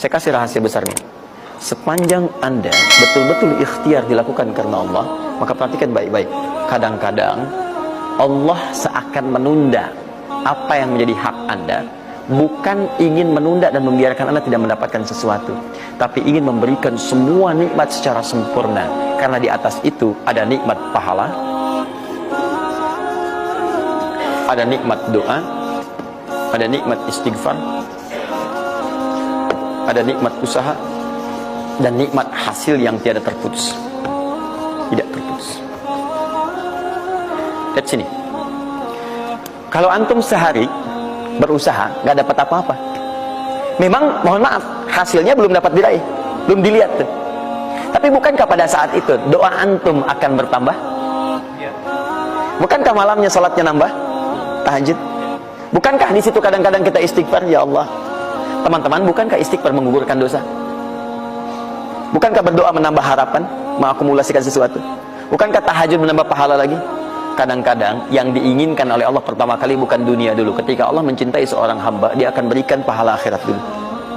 Saya kasih rahasia besarnya. Sepanjang Anda betul-betul ikhtiar dilakukan karena Allah, maka perhatikan baik-baik. Kadang-kadang Allah seakan menunda apa yang menjadi hak Anda, bukan ingin menunda dan membiarkan Anda tidak mendapatkan sesuatu, tapi ingin memberikan semua nikmat secara sempurna. Karena di atas itu ada nikmat pahala, ada nikmat doa, ada nikmat istighfar, ada nikmat usaha, dan nikmat hasil yang tiada terputus. Tidak terputus. Lihat sini. Kalau antum sehari berusaha nggak dapat apa-apa, memang mohon maaf hasilnya belum dapat diraih, belum dilihat tuh. Tapi bukankah pada saat itu doa antum akan bertambah? Bukankah malamnya salatnya nambah? Tahajud? Bukankah di situ kadang-kadang kita istighfar, ya Allah? Teman-teman, bukankah istighfar menggugurkan dosa? Bukankah berdoa menambah harapan, mengakumulasikan sesuatu? Bukankah tahajud menambah pahala lagi? Kadang-kadang yang diinginkan oleh Allah pertama kali bukan dunia dulu. Ketika Allah mencintai seorang hamba, dia akan berikan pahala akhirat dulu.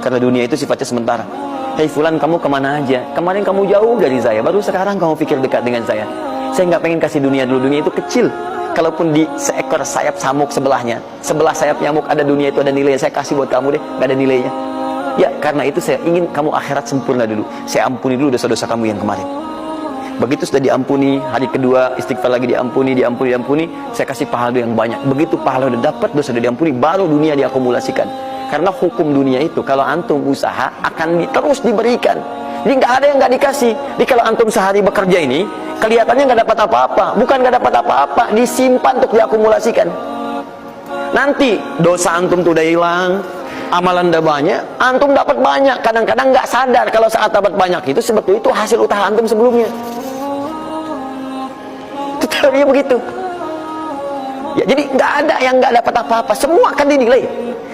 Karena dunia itu sifatnya sementara. Hei fulan, kamu kemana aja? Kemarin kamu jauh dari saya, baru sekarang kamu pikir dekat dengan saya. Saya nggak pengen kasih dunia dulu. Dunia itu kecil. Kalaupun di seekor sayap samuk sebelahnya, sebelah sayap nyamuk ada dunia, itu ada nilainya. Saya kasih buat kamu deh, nggak ada nilainya. Ya, karena itu saya ingin kamu akhirat sempurna dulu. Saya ampuni dulu dosa-dosa kamu yang kemarin. Begitu sudah diampuni, hari kedua istighfar lagi diampuni, saya kasih pahala yang banyak. Begitu pahala udah dapat, dosa udah diampuni, baru dunia diakumulasikan. Karena hukum dunia itu, kalau antum usaha akan terus diberikan. Jadi nggak ada yang nggak dikasih. Jadi kalau antum sehari bekerja ini, kelihatannya nggak dapat apa-apa. Bukan nggak dapat apa-apa, disimpan untuk diakumulasikan. Nanti dosa antum tuh udah hilang, amalan udah banyak, antum dapat banyak. Kadang-kadang nggak sadar kalau saat dapat banyak itu sebetulnya itu hasil usaha antum sebelumnya. Itu teorinya begitu. Ya, jadi nggak ada yang nggak dapat apa-apa, semua akan dinilai.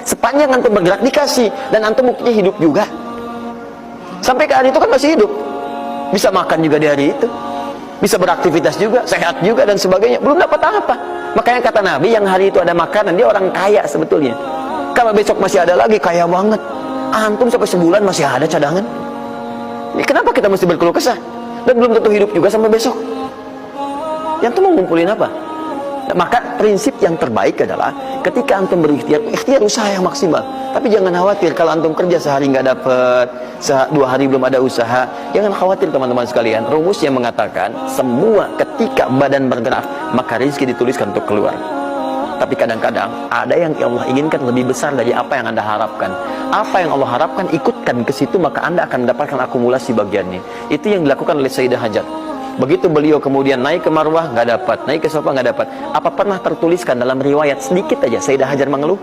Sepanjang antum bergerak dikasih, dan antum buktinya hidup juga. Sampai ke hari itu kan masih hidup, bisa makan juga di hari itu, bisa beraktivitas juga, sehat juga dan sebagainya. Belum dapat apa. Makanya kata Nabi, yang hari itu ada makanan, dia orang kaya sebetulnya. Kalau besok masih ada lagi, kaya banget. Antum sampai sebulan masih ada cadangan. Ini kenapa kita mesti berkeluh kesah? Dan belum tentu hidup juga sampai besok. Yang tuh mau ngumpulin apa? Nah, maka prinsip yang terbaik adalah ketika antum berikhtiar, ikhtiar usaha yang maksimal. Tapi jangan khawatir kalau antum kerja sehari nggak dapat, 2 hari belum ada usaha. Jangan khawatir teman-teman sekalian. Rumusnya mengatakan semua ketika badan bergerak, maka rezeki dituliskan untuk keluar. Tapi kadang-kadang ada yang Allah inginkan lebih besar dari apa yang Anda harapkan. Apa yang Allah harapkan, ikutkan ke situ, maka Anda akan mendapatkan akumulasi bagiannya. Itu yang dilakukan oleh Sayyidah Hajar. Begitu beliau kemudian naik ke Marwah, nggak dapat, naik ke Safa, nggak dapat. Apa pernah tertuliskan dalam riwayat sedikit aja Sayyidah Hajar mengeluh?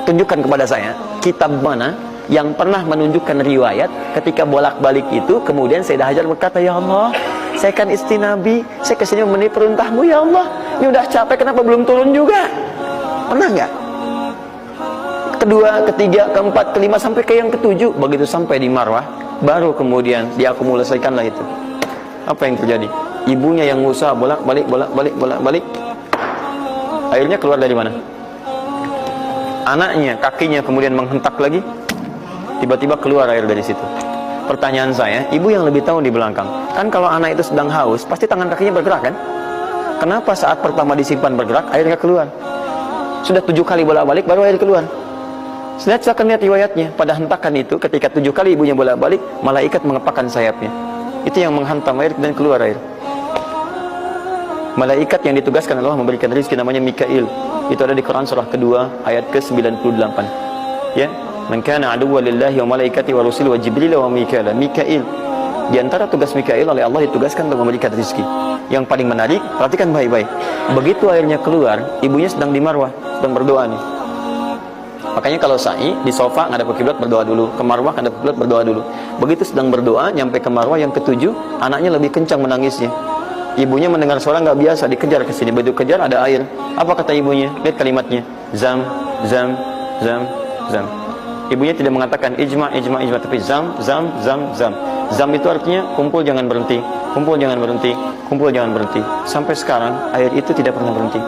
Tunjukkan kepada saya kitab mana yang pernah menunjukkan riwayat ketika bolak-balik itu kemudian Sayyidah Hajar berkata, ya Allah, saya kan istri Nabi, saya kesini memenuhi perintahmu, ya Allah, ini udah capek, kenapa belum turun juga? Pernah nggak? Kedua, ketiga, keempat, kelima, sampai ke yang ketujuh. Begitu sampai di Marwah, baru kemudian diakumulasikanlah itu. Apa yang terjadi? Ibunya yang usaha bolak-balik, akhirnya keluar dari mana? Anaknya, kakinya kemudian menghentak lagi, tiba-tiba keluar air dari situ. Pertanyaan saya, ibu yang lebih tahu di belakang, kan kalau anak itu sedang haus, pasti tangan kakinya bergerak kan? Kenapa saat pertama disimpan bergerak, airnya keluar? Sudah 7 kali bolak-balik, baru air keluar. Silakan lihat riwayatnya. Pada hentakan itu, ketika 7 kali ibunya bolak-balik, malaikat mengepakkan sayapnya. Itu yang menghantam air dan keluar air. Malaikat yang ditugaskan Allah memberikan rezeki namanya Mikail. Itu ada di Quran surah kedua ayat ke-98. Ya, man kana aduwwan lillahi wa malaikati wa rusuli wa jibril wa mikail. Mikail. Di antara tugas Mikail oleh Allah ditugaskan untuk memberikan rezeki. Yang paling menarik, perhatikan baik-baik. Begitu airnya keluar, ibunya sedang di Marwah, sedang berdoa nih. Makanya kalau sa'i di sofa ngadep ke kiblat berdoa dulu, ke Marwah ngadep ke kiblat berdoa dulu. Begitu sedang berdoa, nyampe ke Marwah yang ke-7, anaknya lebih kencang menangisnya. Ibunya mendengar suara nggak biasa, dikejar ke sini. Begitu kejar ada air. Apa kata ibunya? Lihat kalimatnya. Zam, zam, zam, zam. Ibunya tidak mengatakan ijma, tapi zam, zam, zam, zam. Zam itu artinya kumpul jangan berhenti, kumpul jangan berhenti, kumpul jangan berhenti. Sampai sekarang air itu tidak pernah berhenti.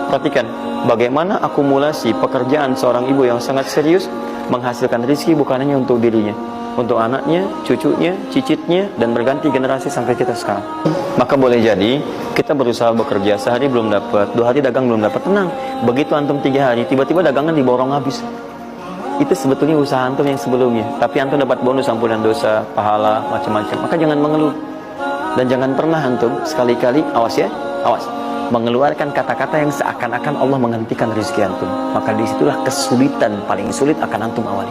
Perhatikan. bagaimana akumulasi pekerjaan seorang ibu yang sangat serius menghasilkan rezeki bukan hanya untuk dirinya, untuk anaknya, cucunya, cicitnya, dan berganti generasi sampai kita sekarang. Maka boleh jadi kita berusaha bekerja, sehari belum dapat, 2 hari dagang belum dapat, tenang. Begitu antum 3 hari, tiba-tiba dagangan diborong habis. Itu sebetulnya usaha antum yang sebelumnya, tapi antum dapat bonus ampunan dosa, pahala, macam-macam. Maka jangan mengeluh. Dan jangan pernah antum sekali-kali, awas ya, awas, mengeluarkan kata-kata yang seakan-akan Allah menghentikan rezeki antum. Maka disitulah kesulitan paling sulit akan antum awali.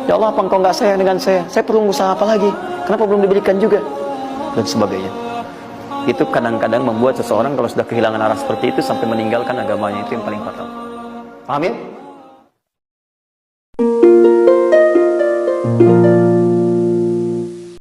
Ya Allah, apa engkau nggak sayang dengan saya? Saya perlu usaha apa lagi? Kenapa belum diberikan juga? Dan sebagainya. Itu kadang-kadang membuat seseorang kalau sudah kehilangan arah seperti itu sampai meninggalkan agamanya, itu yang paling fatal. Paham ya?